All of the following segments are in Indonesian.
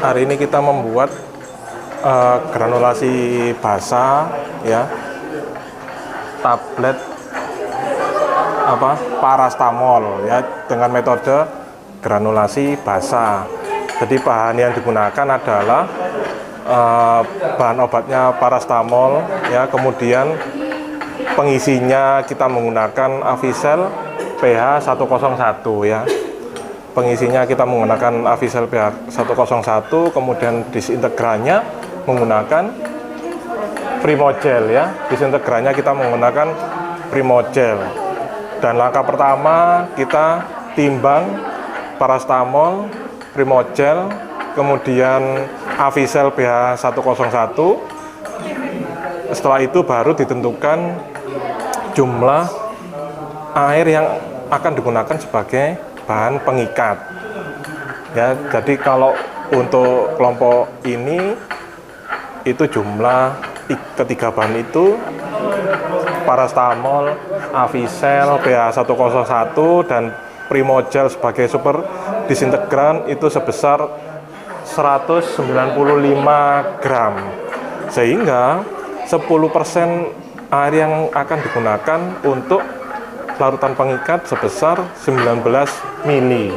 Hari ini kita membuat granulasi basa ya, tablet parastamol ya, dengan metode granulasi basa. Jadi bahan yang digunakan adalah bahan obatnya parastamol ya, kemudian pengisinya kita menggunakan Avicel PH 101 ya. Pengisinya kita menggunakan Avicel PH 101, kemudian disintegrannya menggunakan Primogel ya. Disintegrannya kita menggunakan Primogel. Dan langkah pertama kita timbang parastamol, Primogel, kemudian Avicel PH 101. Setelah itu baru ditentukan jumlah air yang akan digunakan sebagai bahan pengikat ya. Jadi kalau untuk kelompok ini itu jumlah ketiga bahan itu parastamol, Avicel PH 101 dan Primogel sebagai super disintegran itu sebesar 195 gram, sehingga 10% air yang akan digunakan untuk larutan pengikat sebesar 19 mili.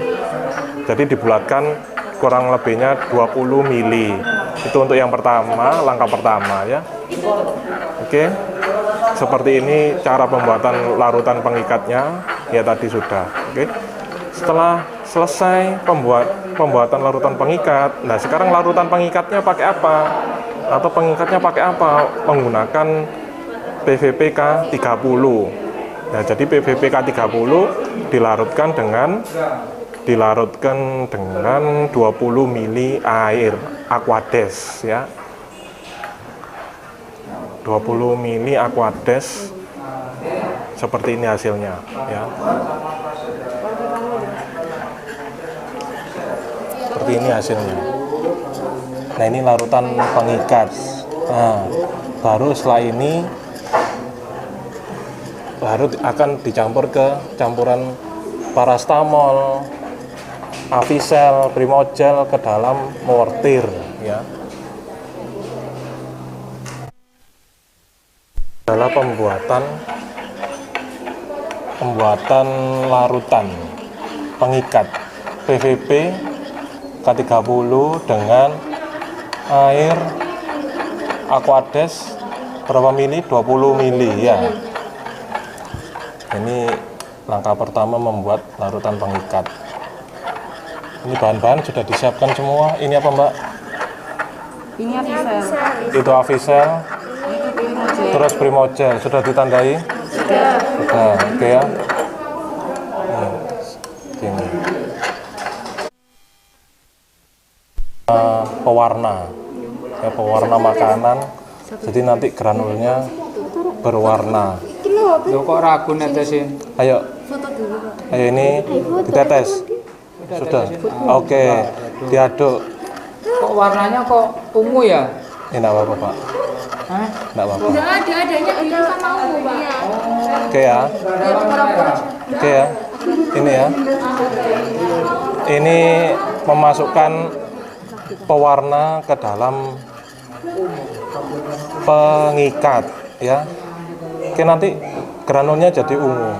Jadi dibulatkan kurang lebihnya 20 mili. Itu untuk yang pertama, langkah pertama ya. Oke. Seperti ini cara pembuatan larutan pengikatnya ya, tadi sudah. Oke. Setelah selesai pembuatan larutan pengikat, nah sekarang larutan pengikatnya pakai apa? Atau pengikatnya pakai apa? Menggunakan PVPK 30. Nah, jadi PVPK 30 dilarutkan dengan 20 mili air Aquades ya. 20 mili Aquades, seperti ini hasilnya ya. Seperti ini hasilnya. Nah, ini larutan pengikat. Nah, baru setelah ini baru akan dicampur ke campuran parastamol, Avicel, Primogel ke dalam mortir ya. Adalah pembuatan larutan pengikat PVP K30 dengan air Aquades berapa mili? 20 mili ya. Ini langkah pertama membuat larutan pengikat. Ini bahan-bahan sudah disiapkan semua. Ini apa, Mbak? Ini Avicel. Itu Avicel. Itu Primogel. Terus Primogel sudah ditandai? Sudah. Sudah, oke ya. Ini. Pewarna. Ya, pewarna makanan. Jadi nanti granulnya berwarna. Loh, kok ragu netesin? Ayo. Foto dulu, Pak. Ayo, ini ditetes. Sudah. Oke. Diaduk. Kok warnanya kok ungu ya? Ini enggak apa-apa, Pak. Hah? Enggak apa-apa. Enggak adanya itu kan mau, Pak. Oke ya. Oke ya. Ini ya. Ini memasukkan pewarna ke dalam pengikat ya. Oke, nanti granulnya jadi ungu.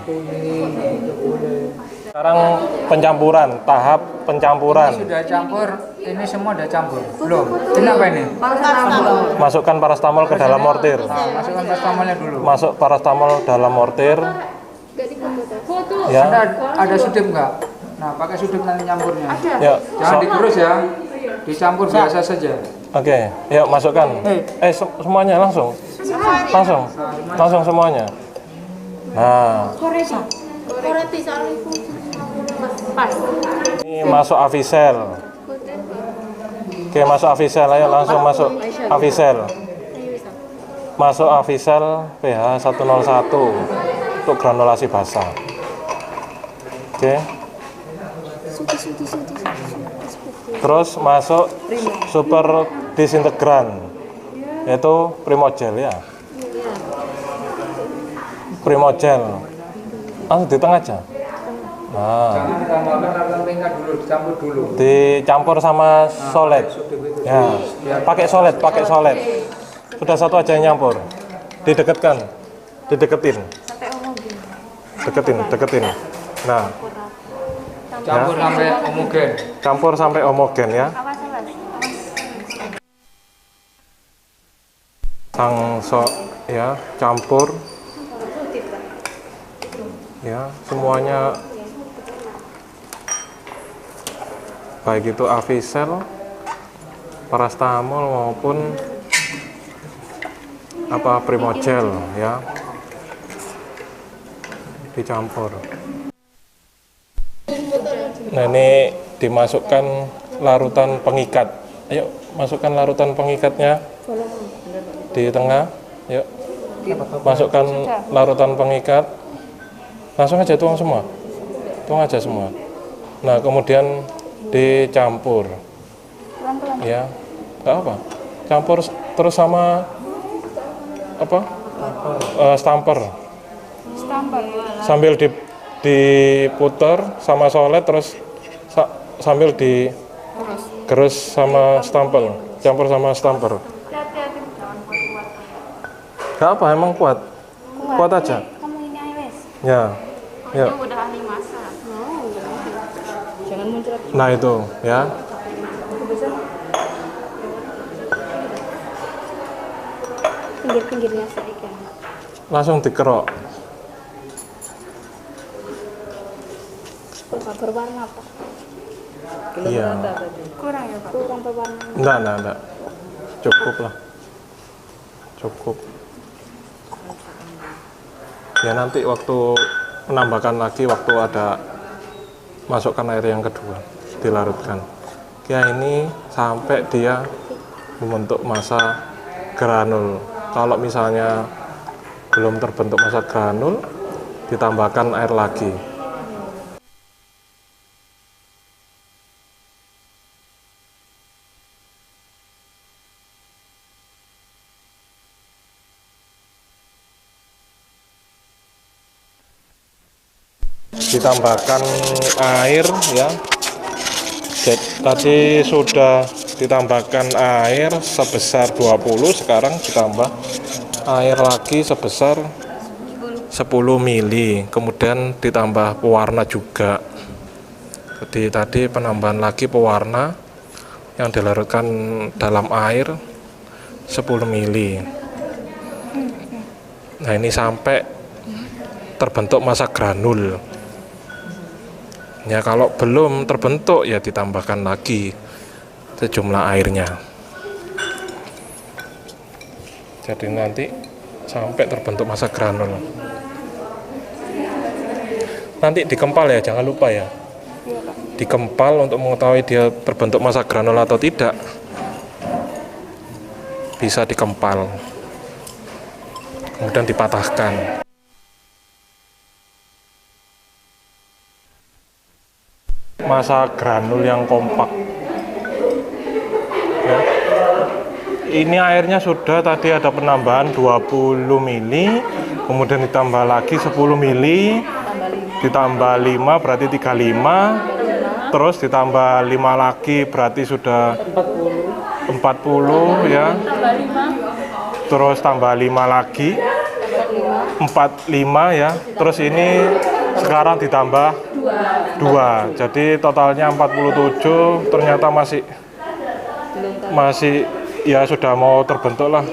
Sekarang pencampuran, tahap pencampuran. Ini sudah campur, ini semua udah campur. Belum. Kenapa ini? Masukkan parastamol ke dalam mortir. Nah, masukkan parastamolnya dulu. Masuk parastamol dalam mortir. Ya. Ada sudip nggak? Nah, pakai sudip nanti nyampurnya. Ya. Jangan digerus ya. Dicampur biasa saja. Oke, yuk masukkan. Semuanya langsung. Langsung semuanya. Nah, ini masuk Avicel. Oke, masuk Avicel. Ayo langsung masuk Avicel. Masuk Avicel PH 101 untuk granulasi basa. Oke. Terus masuk super disintegran, yaitu Primogel ya. Primogel. Langsung di tengah aja. Jangan ditambahkan larutan pengikat dulu, dicampur dulu. Dicampur sama solet. Ya, pakai solet. Sudah satu aja yang nyampur. Dideketin. Deketin. Nah, Campur sampai homogen. campur sampai homogen ya. Ya, campur. Ya, semuanya baik itu Avisel, paracetamol maupun Primogel ya. Dicampur. Nah, ini dimasukkan larutan pengikat. Ayo, masukkan larutan pengikatnya di tengah. Yuk. Masukkan larutan pengikat. Langsung aja tuang semua. Tuang aja semua. Nah, kemudian dicampur. Ya. Enggak apa. Campur terus sama stamper. Sambil diputer sama solet, terus sambil digerus sama stamper, campur sama stamper. Gak apa, emang kuat aja. Ya. Udah ahli masak. Jangan muncrat. Nah itu ya. Pinggir-pinggirnya sedikit. Langsung dikerok. Berwarna apa? Iya. Kurang ya Pak? Kurang berwarna. Enggak. Cukup lah. Cukup. Ya nanti waktu menambahkan lagi waktu ada masukkan air yang kedua, dilarutkan. Ya ini sampai dia membentuk massa granul. Kalau misalnya belum terbentuk massa granul, ditambahkan air lagi. Ditambahkan air ya. Tadi sudah ditambahkan air sebesar 20, sekarang ditambah air lagi sebesar 10 mili, kemudian ditambah pewarna juga. Jadi tadi penambahan lagi pewarna yang dilarutkan dalam air 10 mili. Nah ini sampai terbentuk massa granul. Ya kalau belum terbentuk ya ditambahkan lagi sejumlah airnya. Jadi nanti sampai terbentuk massa granul. Nanti dikempal ya, jangan lupa ya. Dikempal untuk mengetahui dia terbentuk massa granul atau tidak. Bisa dikempal. Kemudian dipatahkan. Massa granul yang kompak ya. Ini airnya sudah tadi ada penambahan 20 mili, kemudian ditambah lagi 10 mili, ditambah 5 berarti 35, terus ditambah 5 lagi berarti sudah 40 ya, terus tambah 5 lagi 45 ya, terus ini sekarang ditambah 2, jadi totalnya 47, ternyata masih ya sudah mau terbentuk lah.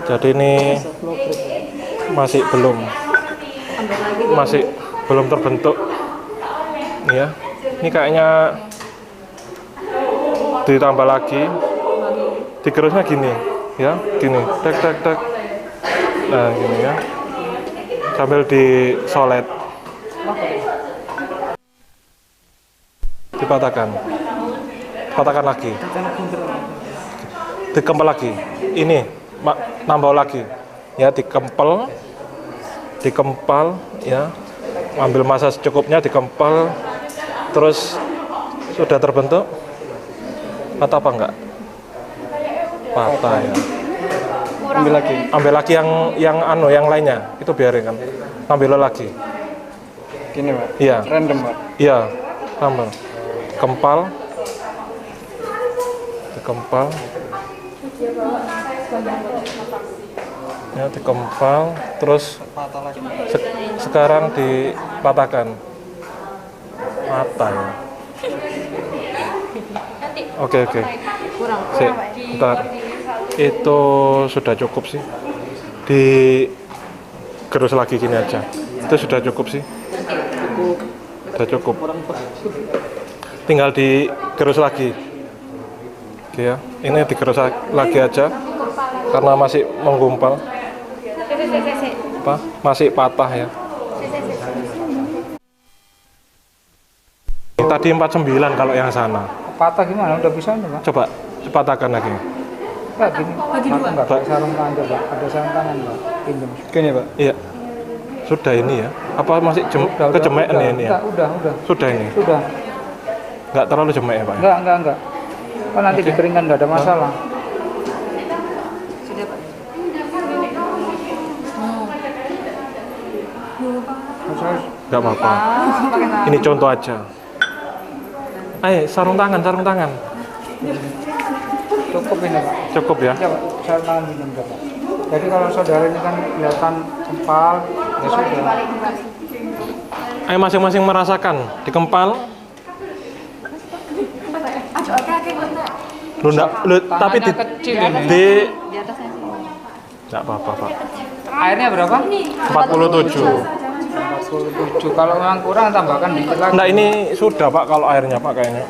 Jadi ini masih belum terbentuk ya. Ini kayaknya ditambah lagi, digerusnya gini ya, gini tek. Nah gini ya, sambil disolet, dipatahkan lagi, dikempel lagi, ini nambah lagi ya, dikempel ya, ambil massa secukupnya, dikempel, terus sudah terbentuk atau apa enggak? Patah ya. Ambil lagi yang lainnya itu biarin kan, ambil lagi Gini Pak. Iya. Random Pak. Iya, tambah. Kempal. Dikempal. Ya, dikempal, terus sekarang dipatahkan. Patah ya. Oke. Kurang. Sik, bentar. Itu sudah cukup sih. Digerus lagi gini aja. Itu sudah cukup sih. Sudah cukup. Tinggal digerus lagi. Oke ya. Ini digerus lagi aja karena masih menggumpal. Apa? Masih patah ya. Tadi 49 kalau yang sana. Patah gimana? Udah bisa nih Pak? Coba patahkan lagi. Pak gini. Bagi dua. Enggak pakai sarung tangan Pak. Ada sarung tangan Pak. Pinjam. Gini Pak. Iya. Sudah ini ya. Apa masih kejemek ini ya? Udah. Sudah ini. Sudah. Nggak terlalu jemek ya Pak? Enggak. Kan nanti dikeringkan nggak ada masalah. Sudah Pak. Nggak apa-apa. Ini contoh aja. Ayo, sarung tangan. Cukup ini Pak. Cukup ya? Ya Pak, sarung tangan minum Pak. Jadi kalau saudara ini kan kelihatan kempal, ya sudah. Ayo masing-masing merasakan. Dikempal. Tapi Kecil ini. di Di atasnya sih. nggak apa-apa Pak. Airnya berapa? 47. 47. Kalau memang kurang tambahkan dikit lagi. Nah ini sudah Pak kalau airnya Pak kayaknya.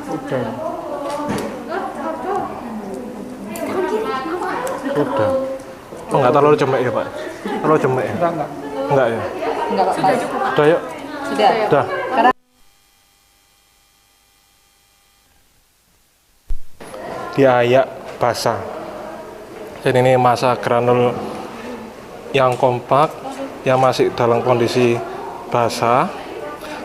Udah. Sudah. Oh nggak terlalu jemek ya Pak? Terlalu jemek ya? Enggak. Enggak ya? Enggak Pak. Sudah cukup Pak. Udah yuk. Sudah. Diayak basah. Jadi ini masa granul yang kompak, yang masih dalam kondisi basah.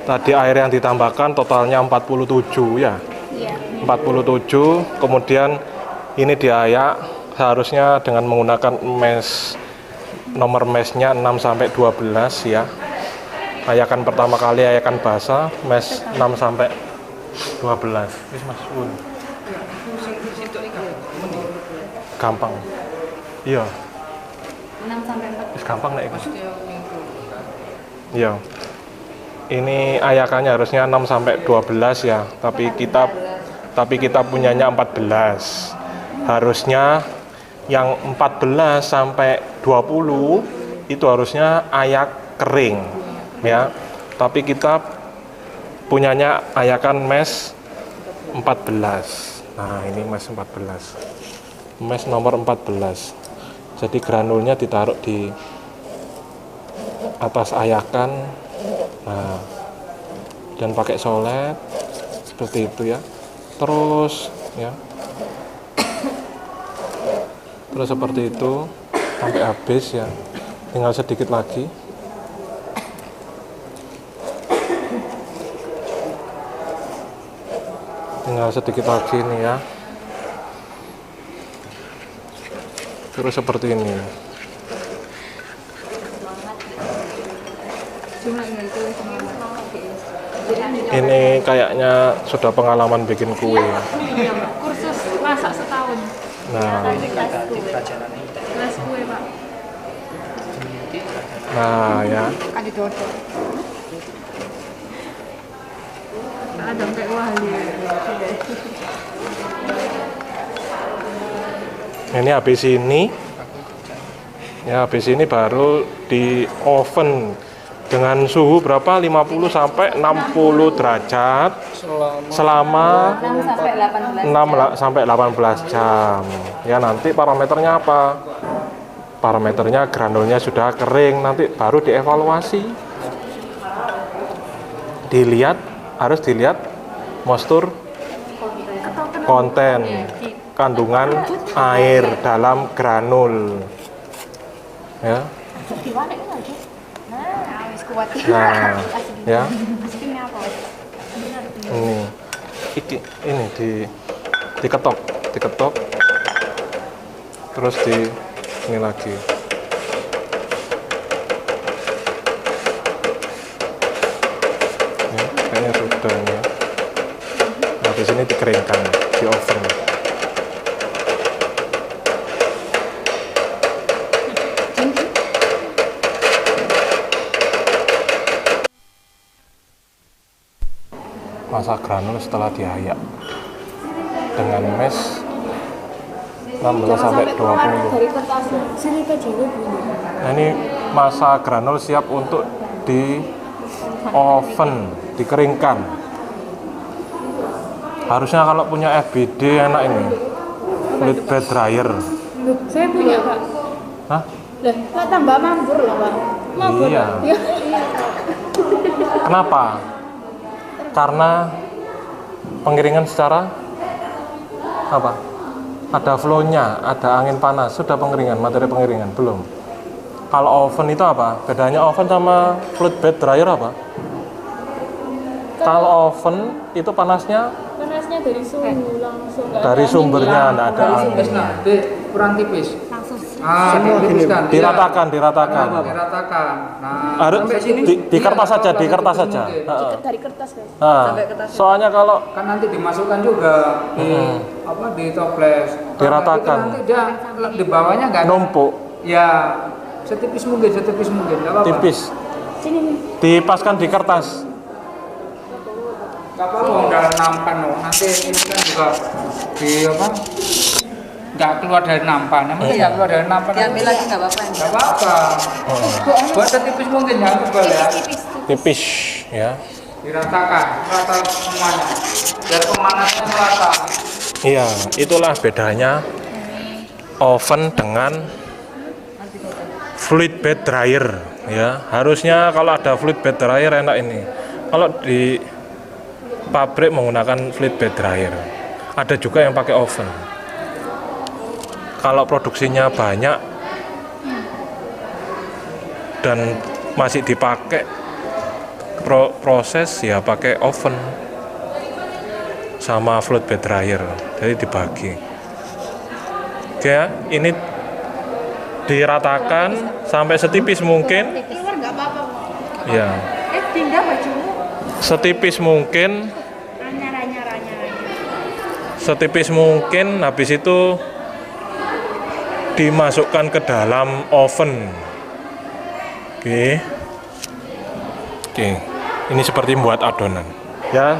Tadi air yang ditambahkan totalnya 47 ya. Iya. 47, kemudian ini diayak seharusnya dengan menggunakan mesh, nomor meshnya 6 sampai 12 ya. Ayakan pertama kali ayakan basah, mesh 6 sampai 12. Wis Mas. Gampang. Iya. 6 sampai 4. Wis gampang nek iku. Iya. Ini ayakannya harusnya 6 sampai 12 ya, tapi kita punyanya 14. Harusnya yang 14 sampai 20 itu harusnya ayak kering ya. Tapi kita punyanya ayakan mesh 14. Nah, ini mesh 14. Mesh nomor 14. Jadi granulnya ditaruh di atas ayakan. Nah, dan pakai solet seperti itu ya. Terus ya. Terus seperti itu sampai habis ya. Tinggal sedikit lagi. Tinggal sedikit lagi nih ya. Terus seperti ini. Ini kayaknya sudah pengalaman bikin kue. Kursus masak setahun. Nah, Kelas kue, Pak. nah ya. Ada dodol. Ada sampai wali. Ini habis ini, ya habis ini baru di oven dengan suhu berapa? 50 sampai 60 derajat selama 6 sampai 18 jam. Ya nanti parameternya apa? Parameternya granulnya sudah kering, nanti baru dievaluasi. Harus dilihat moisture konten kandungan air dalam granul ya. Nah ya ini diketok terus ini lagi. Ya, kayaknya sudah ya. Habis ini dikeringkan di oven. Masak granul setelah diayak dengan mash 16 sampai 20. Dari kertasnya sini ke dulu bunyi. Nah, ini masak granul siap untuk di oven, dikeringkan. Harusnya kalau punya FBD enak ini, fluid bed dryer. Loh, saya punya Pak. Hah? Lah, nggak tambah mambur loh Pak. Mambur. Iya. Iya. Kenapa? Karena pengiringan secara apa? Ada flow-nya, ada angin panas. Sudah pengeringan, materi pengeringan belum. Kalau oven itu apa? Bedanya oven sama fluid bed dryer apa? Kalau oven itu panasnya Panasnya dari suhu langsung. nggak dari ada sumbernya, angin. tidak ada angin. Tipis nah, kurang tipis. Langsung. Tipis kan? Diratakan, diratakan. Diratakan. Nah, Harus sampai sini di kertas iya, saja, di kertas tipis saja. mungkin. Heeh. Dari kertas guys. Nah, soalnya kalau Kan nanti dimasukkan juga di apa di toples. Diratakan. Nanti dia di bawahnya nggak numpuk, ya setipis mungkin, nggak apa-apa. tipis, Sini nih. dipaskan di kertas. Nggak apa-apa, udah nampan loh. Nanti ini kan juga di apa? Nggak keluar dari nampan. Namanya ya keluar dari nampan. Diambil lagi nggak apa-apa. Nggak apa-apa. Buat setipis mungkin jangan tebal ya. Tipis, ya. Diratakan, rata semuanya. Biar pemanasnya merata. Iya, itulah bedanya oven dengan fluid bed dryer, ya. Harusnya kalau ada fluid bed dryer enak ini. Kalau di pabrik menggunakan fluid bed dryer. Ada juga yang pakai oven. Kalau produksinya banyak dan masih dipakai proses, ya pakai oven sama fluid bed dryer, jadi dibagi. Oke ya, ini diratakan sampai setipis mungkin. Keluar nggak apa-apa. Ya, Pindah bajumu. setipis mungkin, Anyar. setipis mungkin. Habis itu dimasukkan ke dalam oven. Oke. Ini seperti membuat adonan. Ya.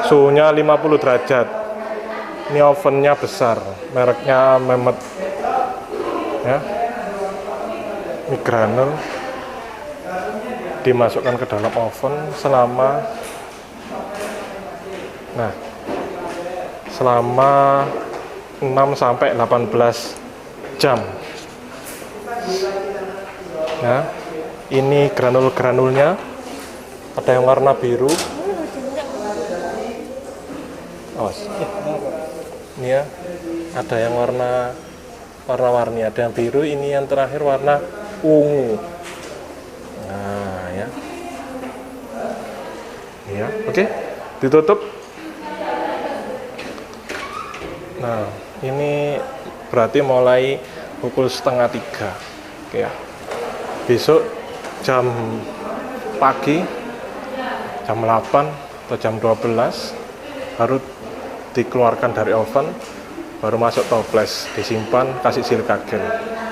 Suhunya 50 derajat. Ini ovennya besar, mereknya Mehmet. Ya. Ini granul dimasukkan ke dalam oven selama 6 sampai 18 jam. Ya. Ini granul-granulnya. Ada yang warna biru. Awas. Ini ya, ada yang warna-warni, ada yang biru, ini yang terakhir warna ungu. Nah, ya. Ya, oke. Ditutup. Nah, ini berarti mulai pukul 2:30. Oke ya. Besok jam pagi jam 8 atau jam 12 baru dikeluarkan dari oven, baru masuk toples, disimpan, kasih silika gel.